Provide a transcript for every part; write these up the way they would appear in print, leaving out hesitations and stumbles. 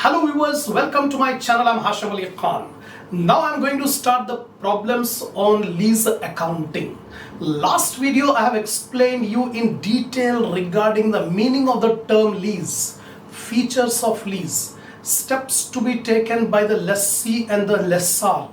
Hello viewers, welcome to my channel. I'm Hasham. Now I'm going to start the problems on lease accounting. Last video I have explained you in detail regarding the meaning of the term lease, features of lease, steps to be taken by the lessee and the lessor,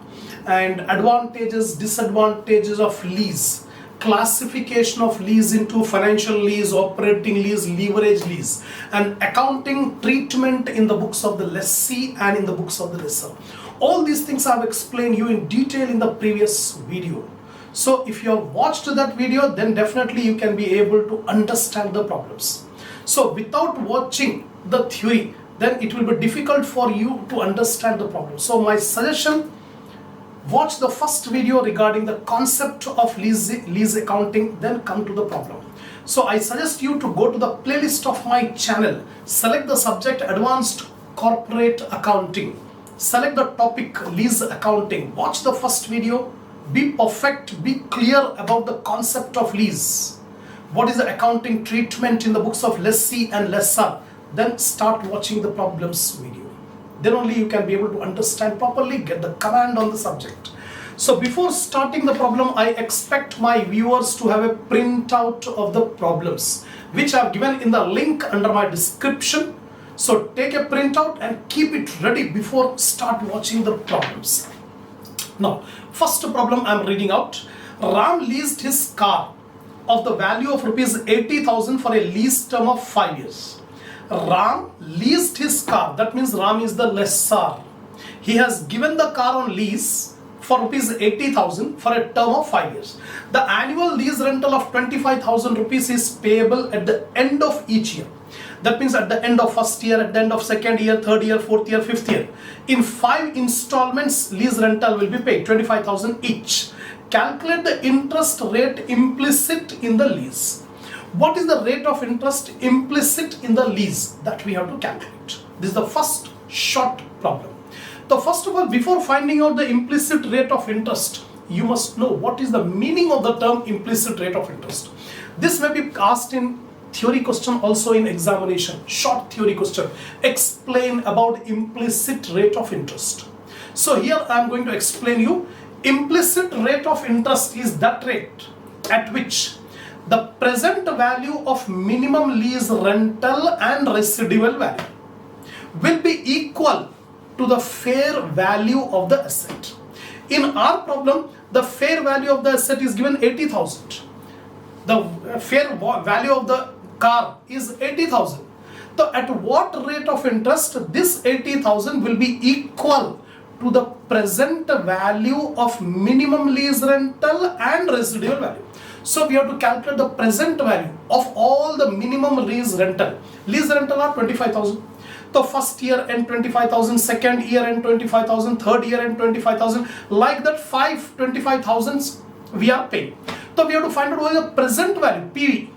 and advantages, disadvantages of lease, classification of lease into financial lease, operating lease, leverage lease, and accounting treatment in the books of the lessee and in the books of the lessor. All these things I have explained you in detail in the previous video. So if you have watched that video, then definitely you can be able to understand the problems. So without watching the theory, then it will be difficult for you to understand the problem. So my suggestion, watch the first video regarding the concept of lease accounting, then come to the problem. So I suggest you to go to the playlist of my channel, select the subject Advanced Corporate Accounting, select the topic lease accounting, watch the first video, be perfect, be clear about the concept of lease. What is the accounting treatment in the books of lessee and lessor? Then start watching the problems video. Then only you can be able to understand properly, get the command on the subject. So before starting the problem, I expect my viewers to have a printout of the problems, which I have given in the link under my description. So take a printout and keep it ready before start watching the problems. Now, first problem I am reading out. Ram leased his car of the value of rupees 80,000 for a lease term of 5 years. Ram leased his car, that means Ram is the lessor. He has given the car on lease for rupees 80,000 for a term of 5 years. The annual lease rental of 25,000 rupees is payable at the end of each year. That means at the end of first year, at the end of second year, third year, fourth year, fifth year. In 5 installments, lease rental will be paid, 25,000 each. Calculate the interest rate implicit in the lease. What is the rate of interest implicit in the lease that we have to calculate? This is the first short problem. So first of all, before finding out the implicit rate of interest, you must know what is the meaning of the term implicit rate of interest. This may be asked in theory question also in examination, short theory question. Explain about implicit rate of interest. So here I am going to explain you. Implicit rate of interest is that rate at which the present value of minimum lease rental and residual value will be equal to the fair value of the asset. In our problem, the fair value of the asset is given 80,000. The fair value of the car is 80,000. So at what rate of interest this 80,000 will be equal to the present value of minimum lease rental and residual value. So we have to calculate the present value of all the minimum lease rental. Lease rental are 25,000. So first year and 25,000, second year and 25,000, third year and 25,000. Like that 5 25,000s we are paying. So we have to find out what is the present value, PV.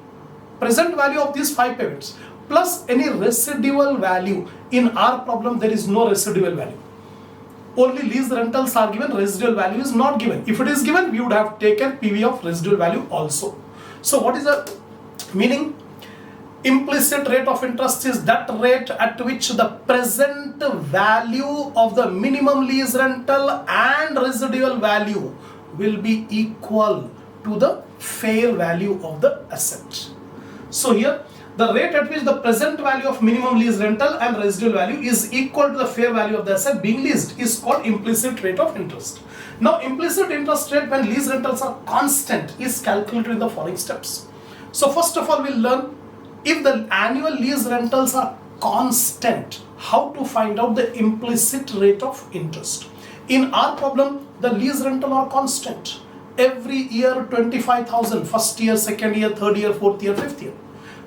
Present value of these 5 payments plus any residual value. In our problem there is no residual value. Only lease rentals are given, residual value is not given. If it is given, we would have taken PV of residual value also. So what is the meaning? Implicit rate of interest is that rate at which the present value of the minimum lease rental and residual value will be equal to the fair value of the asset. So here, the rate at which the present value of minimum lease rental and residual value is equal to the fair value of the asset being leased is called implicit rate of interest. Now, implicit interest rate when lease rentals are constant is calculated in the following steps. So first of all, we'll learn if the annual lease rentals are constant, how to find out the implicit rate of interest. In our problem, the lease rental are constant. Every year 25,000, first year, second year, third year, fourth year, fifth year.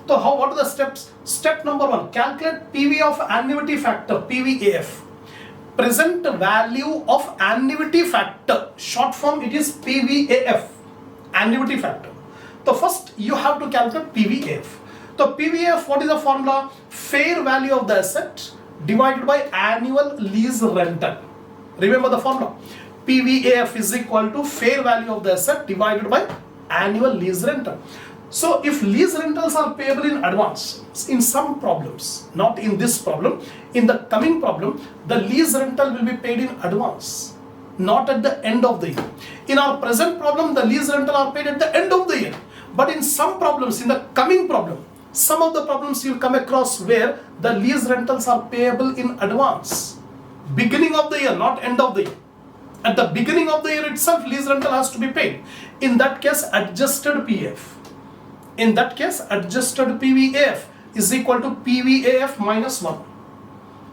So what are the steps? Step number 1, calculate PV of annuity factor, PVAF. Present value of annuity factor, short form it is PVAF, annuity factor. So first you have to calculate PVAF. So PVAF, what is the formula? Fair value of the asset divided by annual lease rental. Remember the formula. PVAF is equal to fair value of the asset divided by annual lease rental. So if lease rentals are payable in advance, in some problems, not in this problem, in the coming problem, the lease rental will be paid in advance, not at the end of the year. In our present problem, the lease rental are paid at the end of the year. But in some problems, in the coming problem, some of the problems you'll come across where the lease rentals are payable in advance. Beginning of the year, not end of the year. At the beginning of the year itself, lease rental has to be paid. In that case, adjusted PF. In that case, adjusted PVAF is equal to PVAF minus 1.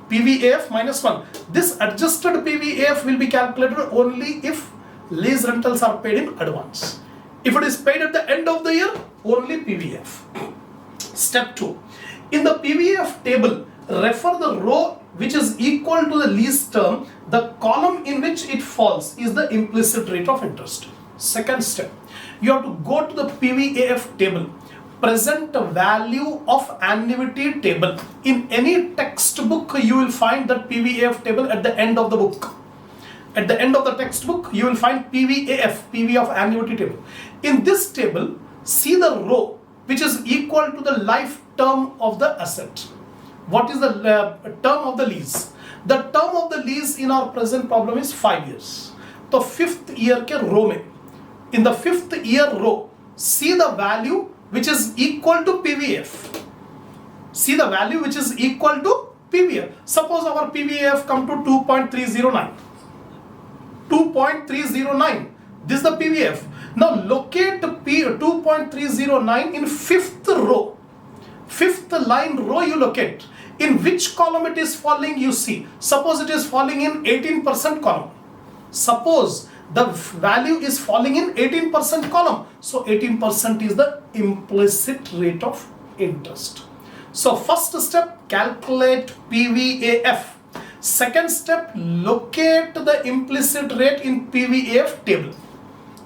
PVAF minus 1. This adjusted PVAF will be calculated only if lease rentals are paid in advance. If it is paid at the end of the year, only PVF. Step 2. In the PVAF table, refer the row which is equal to the lease term. The column in which it falls is the implicit rate of interest. Second step, you have to go to the PVAF table, present value of annuity table. In any textbook, you will find that PVAF table at the end of the book. At the end of the textbook, you will find PVAF, PV of annuity table. In this table, see the row which is equal to the life term of the asset. What is the term of the lease? The term of the lease in our present problem is 5 years. So 5th year ke row mein, in the 5th year row, see the value which is equal to PVF. See the value which is equal to PVF. Suppose our PVF come to 2.309. 2.309. This is the PVF. Now locate 2.309 in 5th row. 5th line row you locate. In which column it is falling, you see. Suppose it is falling in 18% column. Suppose the value is falling in 18% column. So 18% is the implicit rate of interest. So first step, calculate PVAF. Second step, locate the implicit rate in PVAF table.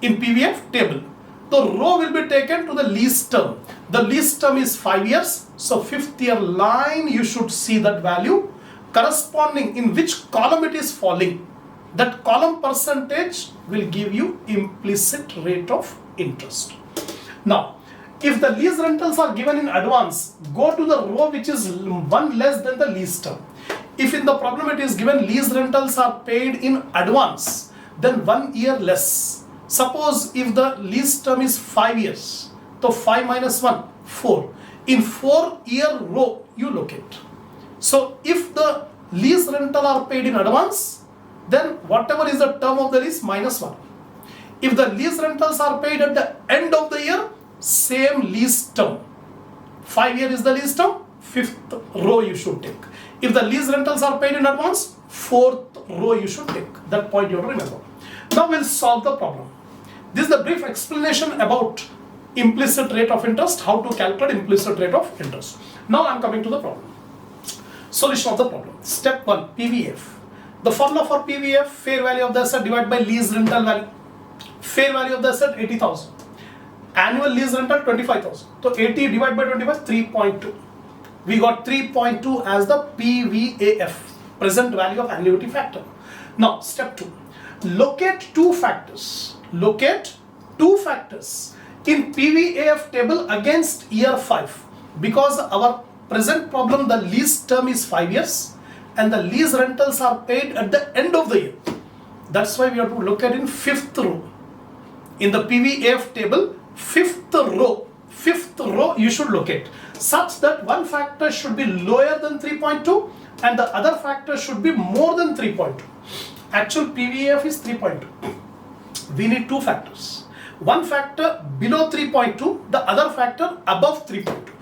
In PVAF table, the row will be taken to the lease term. The lease term is 5 years. So 5th year line, you should see that value corresponding in which column it is falling. That column percentage will give you implicit rate of interest. Now, if the lease rentals are given in advance, go to the row which is one less than the lease term. If in the problem it is given lease rentals are paid in advance, then 1 year less. Suppose if the lease term is 5 years, so 5 minus 1, 4. In 4 year row, you locate. So if the lease rental are paid in advance, then whatever is the term of the lease minus 1. If the lease rentals are paid at the end of the year, same lease term. 5 year is the lease term, 5th row you should take. If the lease rentals are paid in advance, 4th row you should take. That point you have to remember. Now we'll solve the problem. This is the brief explanation about implicit rate of interest, how to calculate implicit rate of interest. Now I'm coming to the problem. Solution of the problem. Step 1, PVF. The formula for PVF, fair value of the asset divided by lease rental value. Fair value of the asset 80,000. Annual lease rental 25,000. So 80 divided by 25, 3.2. We got 3.2 as the PVAF, present value of annuity factor. Now step 2, locate two factors. Locate two factors in PVAF table against year 5. Because our present problem, the lease term is 5 years and the lease rentals are paid at the end of the year. That's why we have to look at in 5th row. In the PVAF table, 5th row you should locate, such that one factor should be lower than 3.2 and the other factor should be more than 3.2. Actual PVAF is 3.2. We need two factors. One factor below 3.2, the other factor above 3.2.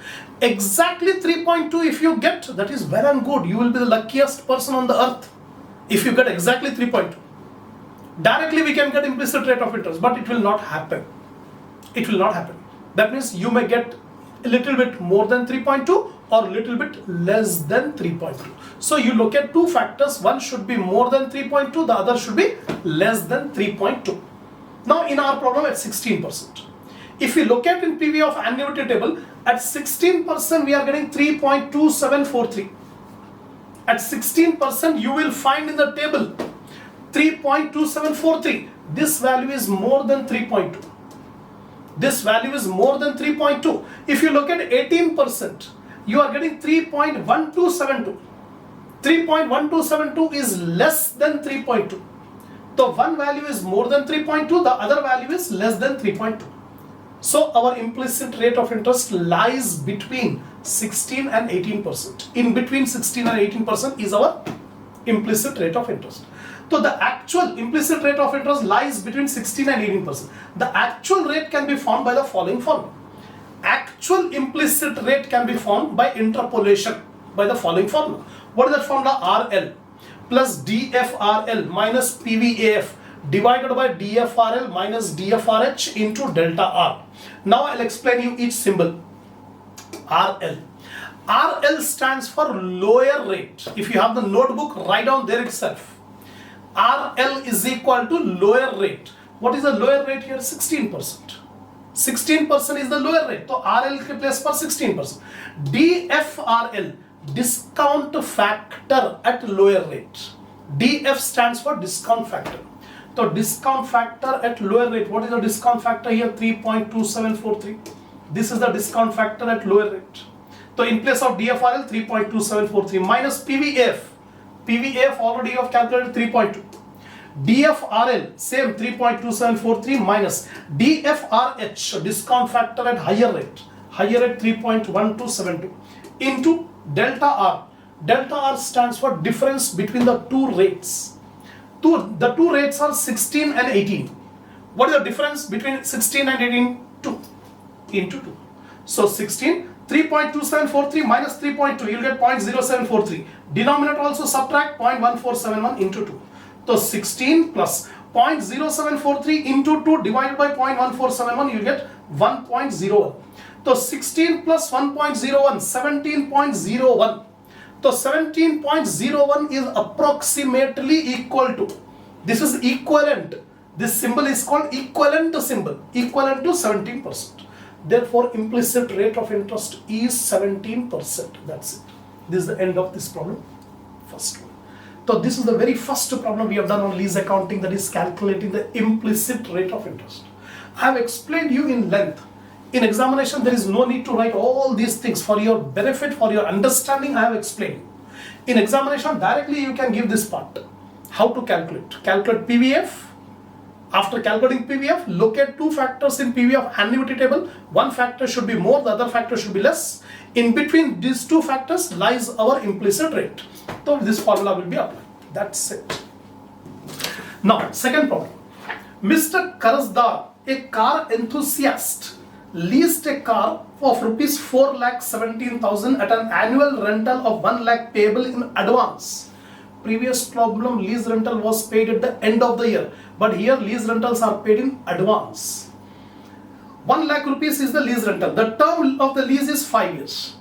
Exactly 3.2 if you get, that is well and good. You will be the luckiest person on the earth if you get exactly 3.2. Directly we can get implicit rate of interest, but it will not happen. It will not happen. That means you may get a little bit more than 3.2 or a little bit less than 3.2. So you look at two factors. One should be more than 3.2, the other should be less than 3.2. Now in our problem at 16%. If we look at in PV of annuity table, at 16% we are getting 3.2743. At 16% you will find in the table 3.2743. This value is more than 3.2. This value is more than 3.2. If you look at 18%, you are getting 3.1272. 3.1272 is less than 3.2. So one value is more than 3.2, the other value is less than 3.2. So our implicit rate of interest lies between 16 and 18%. In between 16 and 18% is our implicit rate of interest. So the actual implicit rate of interest lies between 16 and 18%. The actual rate can be found by the following formula. Actual implicit rate can be found by interpolation by the following formula. What is that formula? RL plus DFRL minus PVAF divided by DFRL minus DFRH into delta R. Now I'll explain you each symbol. RL. RL stands for lower rate. If you have the notebook, write down there itself. RL is equal to lower rate. What is the lower rate here? 16%. 16% is the lower rate. So RL ke place for 16%. DFRL, discount factor at lower rate. DF stands for discount factor. So discount factor at lower rate. What is the discount factor here? 3.2743. This is the discount factor at lower rate. So in place of DFRL, 3.2743 minus PVF. PVF already you have calculated 3.2. DFRL same 3.2743 minus DFRH, discount factor at higher rate 3.1272 into delta R. Delta R stands for difference between the two rates. The two rates are 16 and 18. What is the difference between 16 and 18? 2 into 2. So 16, 3.2743 minus 3.2, you will get 0.0743. Denominator also subtract 0.1471 into 2. So 16 plus 0.0743 into 2 divided by 0.1471, you get 1.01. So 16 plus 1.01, 17.01. So 17.01 is approximately equal to, this is equivalent, this symbol is called equivalent symbol, equivalent to 17%. Therefore, implicit rate of interest is 17%. That's it. This is the end of this problem. First one. So this is the very first problem we have done on lease accounting, that is calculating the implicit rate of interest. I have explained you in length. In examination, there is no need to write all these things. For your benefit, for your understanding, I have explained. In examination, directly you can give this part. How to calculate? Calculate PVF. After calculating PVF, look at two factors in PVF annuity table. One factor should be more, the other factor should be less. In between these two factors lies our implicit rate. So this formula will be applied. That's it. Now, second problem. Mr. Karasdar, a car enthusiast, leased a car of rupees 4,17,000 at an annual rental of 1 lakh payable in advance. Previous problem, lease rental was paid at the end of the year, but here lease rentals are paid in advance. 1 lakh rupees is the lease rental. The term of the lease is 5 years.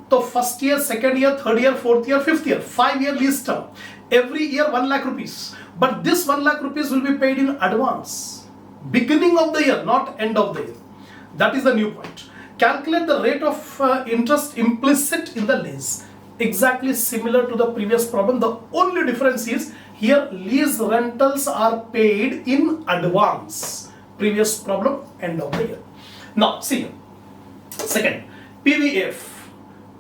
So first year, second year, third year, fourth year, fifth year, 5-year lease term. Every year 1 lakh rupees. But this 1 lakh rupees will be paid in advance. Beginning of the year, not end of the year. That is the new point. Calculate the rate of interest implicit in the lease. Exactly similar to the previous problem. The only difference is here lease rentals are paid in advance. Previous problem, end of the year. Now see here. Second, PVF.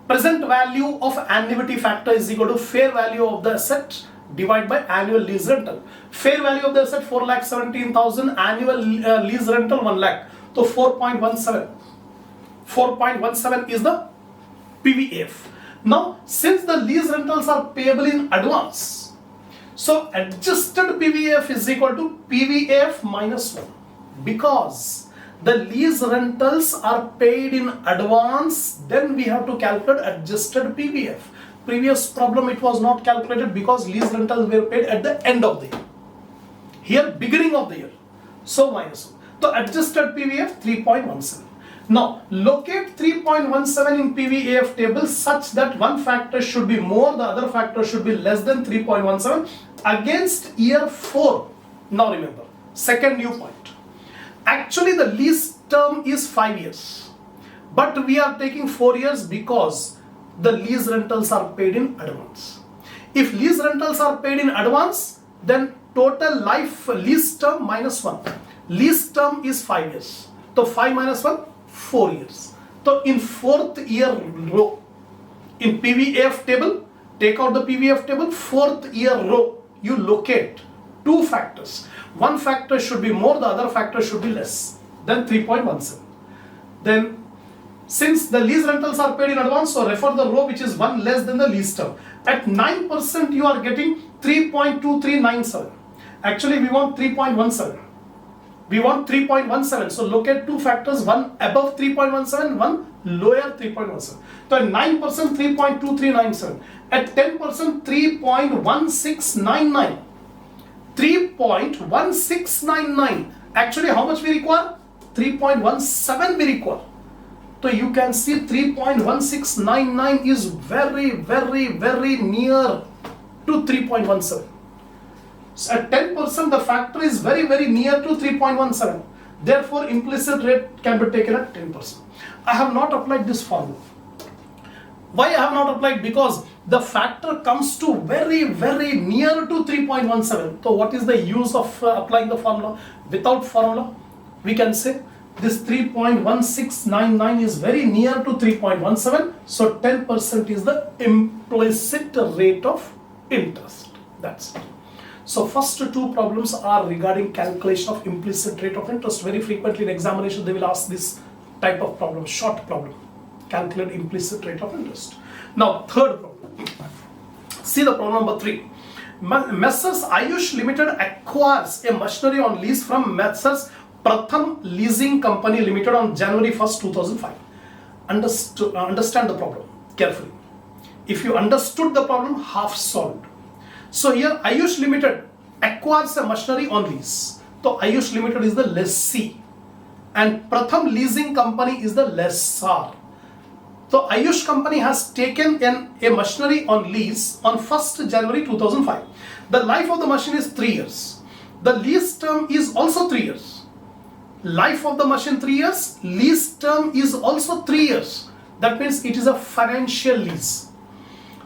Present value of annuity factor is equal to fair value of the asset divided by annual lease rental. Fair value of the asset 4,17,000, annual lease rental 1 lakh. So 4.17. 4.17 is the PVF. Now, since the lease rentals are payable in advance, so adjusted PVF is equal to PVF minus 1. Because the lease rentals are paid in advance, then we have to calculate adjusted PVF. Previous problem it was not calculated because lease rentals were paid at the end of the year. Here beginning of the year. So minus 1. So adjusted PVF 3.17. Now locate 3.17 in PVAF table such that one factor should be more, the other factor should be less than 3.17 against year 4. Now remember, second new point. Actually the lease term is 5 years, but we are taking 4 years because the lease rentals are paid in advance. If lease rentals are paid in advance, then total life lease term minus 1. Lease term is 5 years. So 5 minus 1, 4 years. So in fourth year row, in PVF table, take out the PVF table, fourth year row, you locate two factors. One factor should be more, the other factor should be less than 3.17. Then since the lease rentals are paid in advance, so refer the row which is one less than the lease term. At 9% you are getting 3.2397. Actually we want 3.17. We want 3.17. So look at two factors, one above 3.17, one lower 3.17. So at 9% 3.2397. At 10% 3.1699. 3.1699. Actually how much we require? 3.17 we require. So you can see 3.1699 is very near to 3.17. So at 10% the factor is very near to 3.17. Therefore implicit rate can be taken at 10%. I have not applied this formula. Why I have not applied? Because the factor comes to very near to 3.17. So what is the use of applying the formula? Without formula, we can say this 3.1699 is very near to 3.17. So 10% is the implicit rate of interest. That's it. So first two problems are regarding calculation of implicit rate of interest. Very frequently in examination they will ask this type of problem, short problem. Calculate implicit rate of interest. Now third problem. See the problem number 3. Messrs Ayush Limited acquires a machinery on lease from Messrs Pratham Leasing Company Limited on January 1st, 2005. Understand the problem carefully. If you understood the problem, half solved. So here Ayush Limited acquires a machinery on lease. So Ayush Limited is the lessee and Pratham Leasing Company is the lessor. So Ayush Company has taken a machinery on lease on 1st January 2005. The life of the machine is 3 years. The lease term is also 3 years. Life of the machine 3 years, lease term is also 3 years. That means it is a financial lease.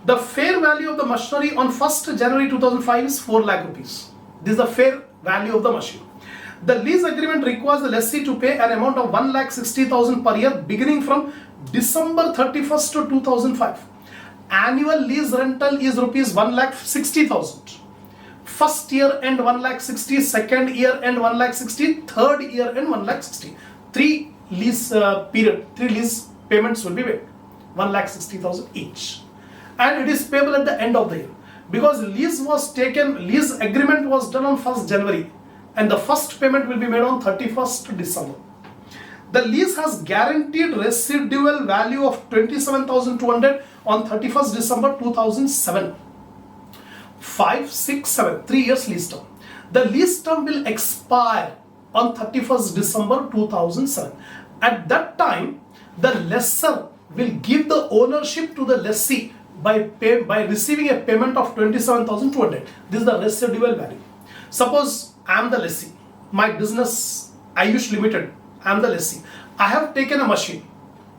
The fair value of the machinery on 1st January 2005 is 4 lakh rupees. This is the fair value of the machine. The lease agreement requires the lessee to pay an amount of 1,60,000 per year beginning from December 31st to 2005. Annual lease rental is rupees 1,60,000. First year end 1,60,000, second year end 1,60,000, third year end 1,60,000. 3 lease three lease payments will be made, 1,60,000 each. And it is payable at the end of the year. Because lease agreement was done on 1st January and the first payment will be made on 31st December. The lease has guaranteed residual value of 27,200 on 31st December 2007. 5, 6, 7, 3 years lease term. The lease term will expire on 31st December 2007. At that time, the lessor will give the ownership to the lessee by receiving a payment of 27,200. This is the residual value. Suppose I am the lessee. My business Ayush Limited, I am the lessee. I have taken a machine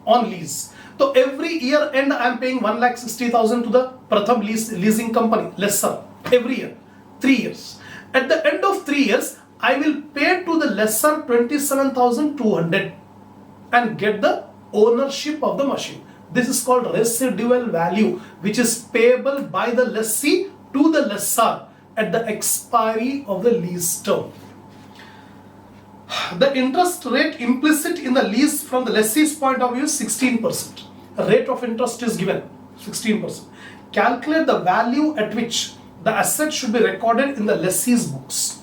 on lease. So every year end I am paying 1,60,000 to the Pratham Leasing Company, lessor, every year, 3 years. At the end of 3 years, I will pay to the lessor 27,200 and get the ownership of the machine. This is called residual value, which is payable by the lessee to the lessor at the expiry of the lease term. The interest rate implicit in the lease from the lessee's point of view is 16%. Rate of interest is given 16%. Calculate the value at which the asset should be recorded in the lessee's books.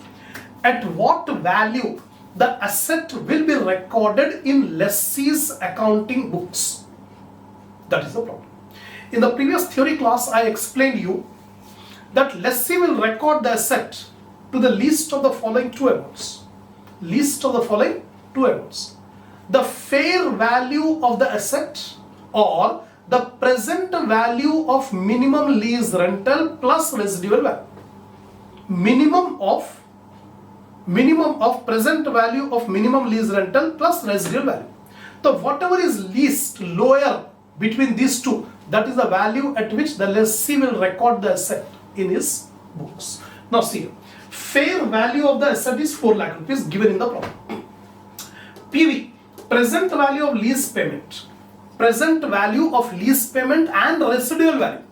At what value the asset will be recorded in lessee's accounting books? That is the problem. In the previous theory class, I explained you that lessee will record the asset to the least of the following two amounts. Least of the following two amounts. The fair value of the asset or the present value of minimum lease rental plus residual value. Minimum of present value of minimum lease rental plus residual value. So whatever is least lower between these two, that is the value at which the lessee will record the asset in his books. Now see, fair value of the asset is 4 lakh rupees given in the problem. PV, present value of lease payment, present value of lease payment and residual value.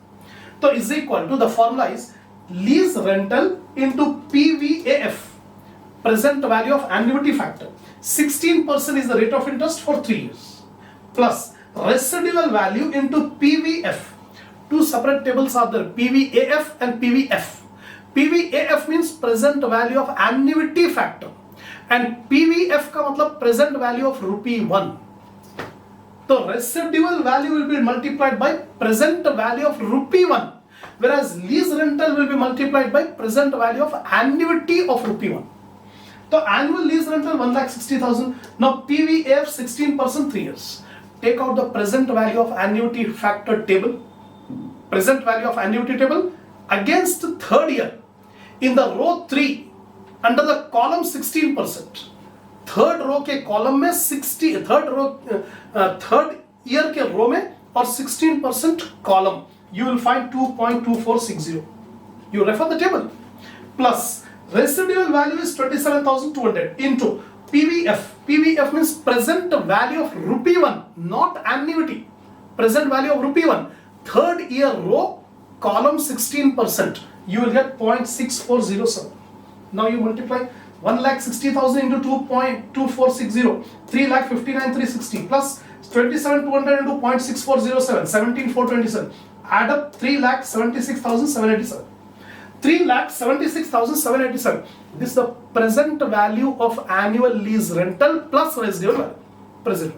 So is equal to, the formula is lease rental into PVAF, present value of annuity factor. 16% is the rate of interest for 3 years, plus residual value into PVF. Two separate tables are there, PVAF and PVF. PVAF means present value of annuity factor, and PVF का मतलब present value of ₹1. So residual value will be multiplied by present value of ₹1, whereas lease rental will be multiplied by present value of annuity of ₹1. So annual lease rental 1,60,000. Now PVAF 16%, 3 years. Take out the present value of annuity factor table, present value of annuity table against third year. In the row 3, under the column 16%, third row के column में 60, third year के रो में और 16% column, you will find 2.2460. You refer the table. Plus residual value is 27,200 into PVF. PVF means present value of ₹1, not annuity. Present value of ₹1. Third year row, column 16%. You will get 0.6407. Now you multiply 1,60,000 into 2.2460, 3,59,360 plus 27,200 into 0.6407, 17,427. Add up 3,76,787. 3,76,787. This is the present value of annual lease rental plus residual value. Present.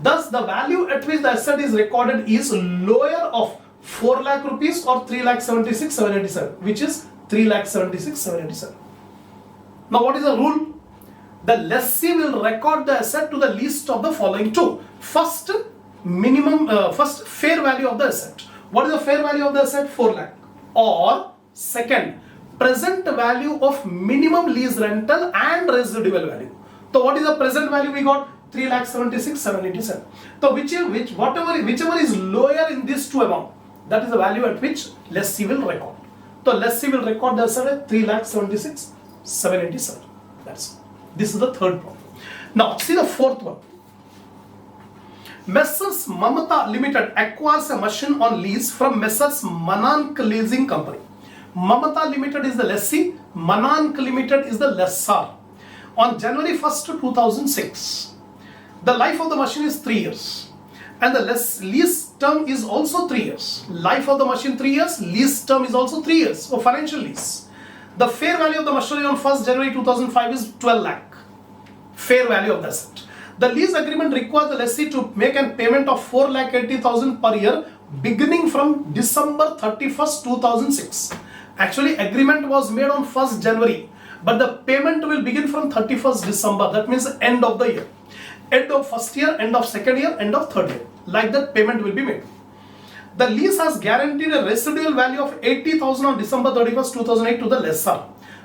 Thus, the value at which the asset is recorded is lower of 4 lakh rupees or 3,76,787, which is 3,76,787. Now, what is the rule? The lessee will record the asset to the least of the following two. First, first fair value of the asset. What is the fair value of the asset? 4 lakh. Or second, present value of minimum lease rental and residual value. So, what is the present value we got? 3,76,787. So, whichever is lower in these two amount, that is the value at which lessee will record. So, lessee will record the asset at 3,76,787. This is the third problem. Now, see the fourth one. Messrs Mamata Limited acquires a machine on lease from Messrs Manank Leasing Company. Mamata Limited is the lessee, Manank Limited is the lessor. On January 1st, 2006, the life of the machine is 3 years, and the lease term is also 3 years. Life of the machine 3 years, lease term is also 3 years for financial lease. The fair value of the machinery on 1st January 2005 is 12 lakh. Fair value of the asset. The lease agreement requires the lessee to make a payment of 4,80,000 per year beginning from December 31st, 2006. Actually, agreement was made on 1st January, but the payment will begin from 31st December. That means end of the year. End of first year, end of second year, end of third year. Like that, payment will be made. The lease has guaranteed a residual value of 80,000 on December 31st, 2008 to the lessor.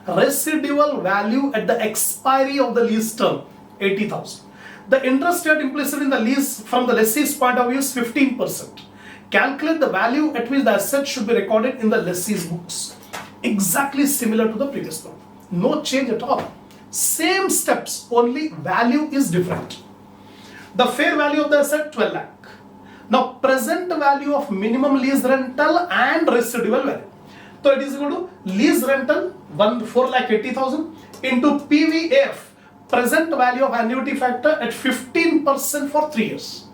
Residual value at the expiry of the lease term, 80,000. The interest rate implicit in the lease from the lessee's point of view is 15%. Calculate the value at which the asset should be recorded in the lessee's books. Exactly similar to the previous one. No change at all. Same steps, only value is different. The fair value of the asset, 12 lakh. Now, present value of minimum lease rental and residual value. So, it is equal to lease rental 4,80,000 into PVAF, present value of annuity factor at 15% for 3 years.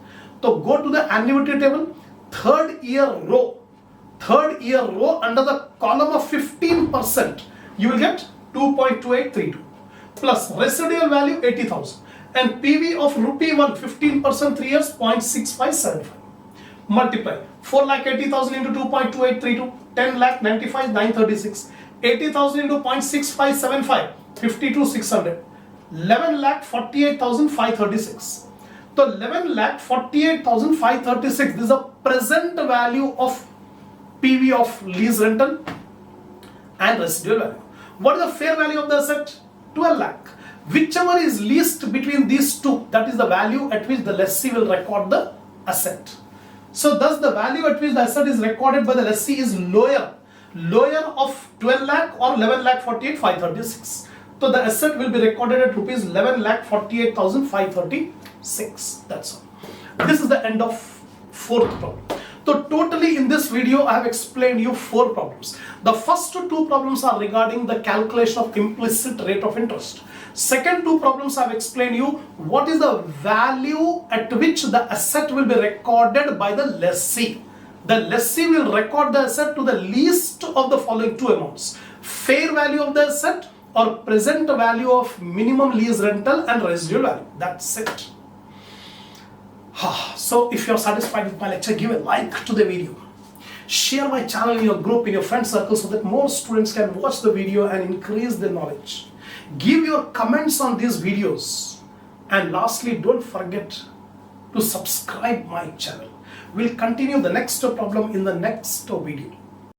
So, go to the annuity table, third year row under the column of 15%, you will get 2.2832 plus residual value 80,000 and PV of ₹1, 15% 3 years, 0.6575. Multiply 4,80,000 into 2.2832, 10,95,936. 80,000 into 0.6575, 52,600. 11,48,536. So 11,48,536. This is the present value of PV of lease rental and residual value. What is the fair value of the asset? 12 lakh. Whichever is least between these two, that is the value at which the lessee will record the asset. So thus the value at which the asset is recorded by the lessee is lower of 12 lakh or 11,48,536. So the asset will be recorded at rupees 11,48,536. That's all. This is the end of fourth problem. So totally in this video I have explained you 4 problems. The first 2 problems are regarding the calculation of implicit rate of interest. Second 2 problems I have explained you what is the value at which the asset will be recorded by the lessee. The lessee will record the asset to the least of the following 2 amounts: fair value of the asset or present value of minimum lease rental and residual value. That's it. So if you are satisfied with my lecture, give a like to the video. Share my channel in your group, in your friend circle, so that more students can watch the video and increase their knowledge. Give your comments on these videos. And lastly, don't forget to subscribe my channel. We'll continue the next problem in the next video.